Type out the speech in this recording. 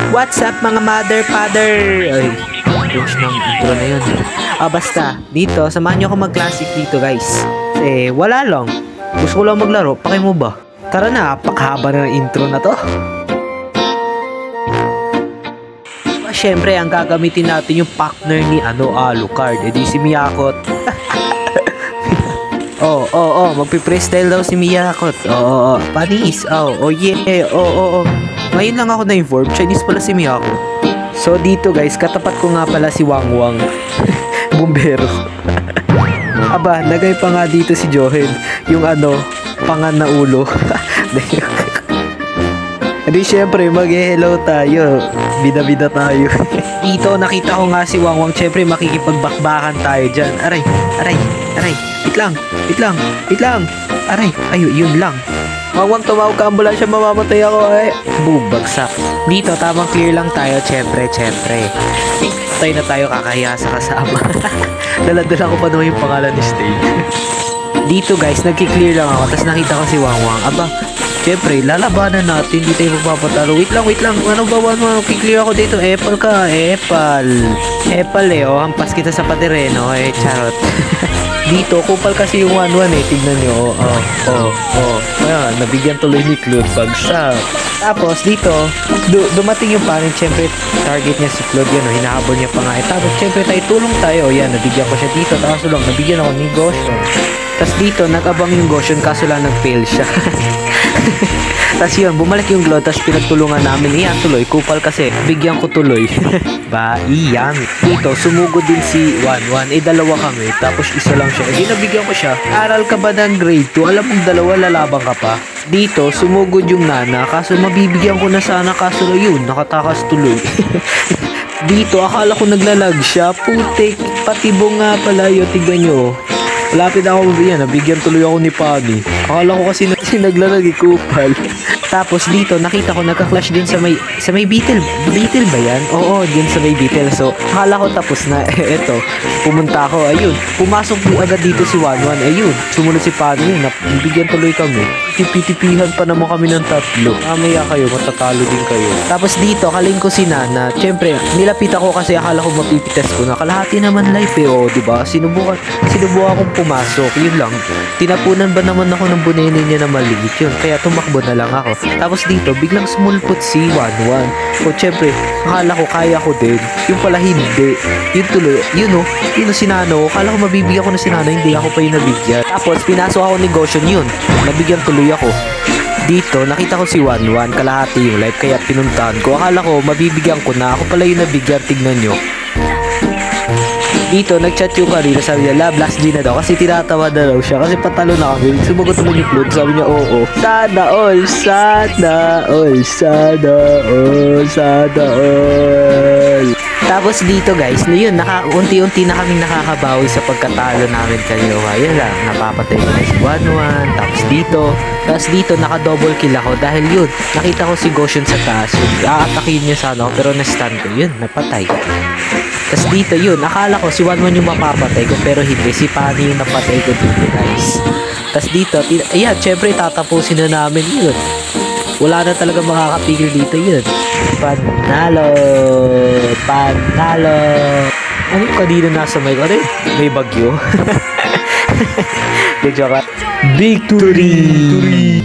What's up mga mother, father? Ay, cringe ng intro na yun. Basta, dito, samahan nyo ako mag-classic dito guys. Wala lang. Gusto ko lang maglaro, paki mo ba? Tara na, pakahaba na ng intro na to. Siyempre, ang gagamitin natin yung partner ni Alucard. Di si Miyakot. Magpi-freestyle daw si Miyakot. Panis. Yeah. Ngayon lang ako na-inform, Chinese pala si Miyakot. So dito guys, katapat ko nga pala si Wangwang. Bumbero. Lagay pa nga dito si Johen. Yung pangan na ulo. Hindi, syempre, mag-hello tayo. Bida-bida tayo. Dito, nakita ko nga si Wangwang. Syempre, makikipagbakbakan tayo dyan. Aray. Wait lang. Aray, yun lang. Wangwang, tumawag ka ambulansya, mamamatay ako. Bubagsak. Dito, tamang clear lang tayo. Syempre. Tayo na tayo, kakahiya sa kasama. Dala-dala ko pa naman yung pangalan ni Stay. Dito guys, nagki-clear lang ako. Tapos nakita ko si Wangwang. Siyempre, lalabanan natin. Hindi tayo magpapatalo. Wait lang. Ano ba, Wangwang? Kiklear ako dito. Apple ka. Apple hampas kita sa patereno. Charot. Dito, kupal kasi yung 1-1 Tignan nyo. Ayan, nabigyan tuloy ni Claude. Bagsak. Tapos, dito, dumating yung panin. Siyempre, target niya si Claude. Hinahabol niya pa nga. Tapos, siyempre, tulong tayo. Yan, nabigyan ko siya dito. Tapos lang, nabigyan ako ni Goshen. Tapos dito, nag-abang yung Goshen. Kaso lang, nag-fail siya. Tapos yun, bumalik yung Claude. Tapos pinagtulungan namin. Iyan, tuloy. Kupal kasi. Bigyan ko tuloy. Iyan. Dito, sumugod din si 1-1. Dalawa kami. Tapos isa lang siya. Nabigyan ko siya. Aral ka ba ng grade 2? Alam mong dalawa, lalabang ka pa. Dito, sumugod yung Nana. Kaso mabibigyan ko na sana. Kaso yun, nakatakas tuloy. Dito, akala ko naglalag siya. Putik. Patibong nga pala yun. Tignan nyo. Lapit ako nabigyan tuloy ako ni Pani. Akala ko kasi naglalag kupal. Tapos dito, nakita ko nagka-clash din sa may Beetle. Beetle ba yan? Oo, din sa may Beetle. So, akala ko tapos na. Eto, pumunta ako. Ayun, pumasok agad dito si 1-1. Ayun, sumunod si Pani. Nabigyan tuloy kami. Tipi-tipihan pa naman kami ng tatlo. Mamaya kayo, matatalo din kayo. Tapos dito, kaling ko si Nana. Siyempre, nilapit ako kasi akala ko mapipitas ko na. Kalahati naman life diba? Sinubukan kong pumasok. Yun lang. Tinapunan ba naman ako ng bunene niya na maliit yun. Kaya tumakbo na lang ako. Tapos dito, biglang sumulpot si 1-1. So, syempre, akala ko kaya ko din. Yung pala hindi. Yun tuloy. Yun si Nano. Akala ko mabibigyan ko na si Nano. Hindi ako pa yung nabigyan. Tapos, pinasok ako ni Goshen yun. Nabigyan tuloy ako. Dito, nakita ko si 1-1. Kalahati yung life. Kaya pinuntahan ko. Akala ko, mabibigyan ko na. Ako pala yung nabigyan. Tignan nyo. Dito, nag-chat yung kanina, sabi niya, last G na daw, kasi tinatawa na daw siya, kasi patalo na kami, sumagot naman yung Claude, sabi niya, oo. Sana all. Tapos dito guys, yun, unti-unti na kaming nakakabawi sa pagkatalo namin kanina. Yun lang, napapatay ko na si 1-1, tapos dito, naka-double kill ako, dahil yun, nakita ko si Goshen sa taas, aatakin niya sana ako, pero na-stun ko, yun, napatay. Tapos dito yun, akala ko si 1-1 yung mapapatay ko, pero hindi, si Pani yung napatay ko dito guys. Tapos dito, ayan, syempre tatapusin na namin yun. Wala na talaga makakapigil dito yun. Panalo. Ano yung kanina nasa mic? Ano yun? May bagyo. Victory!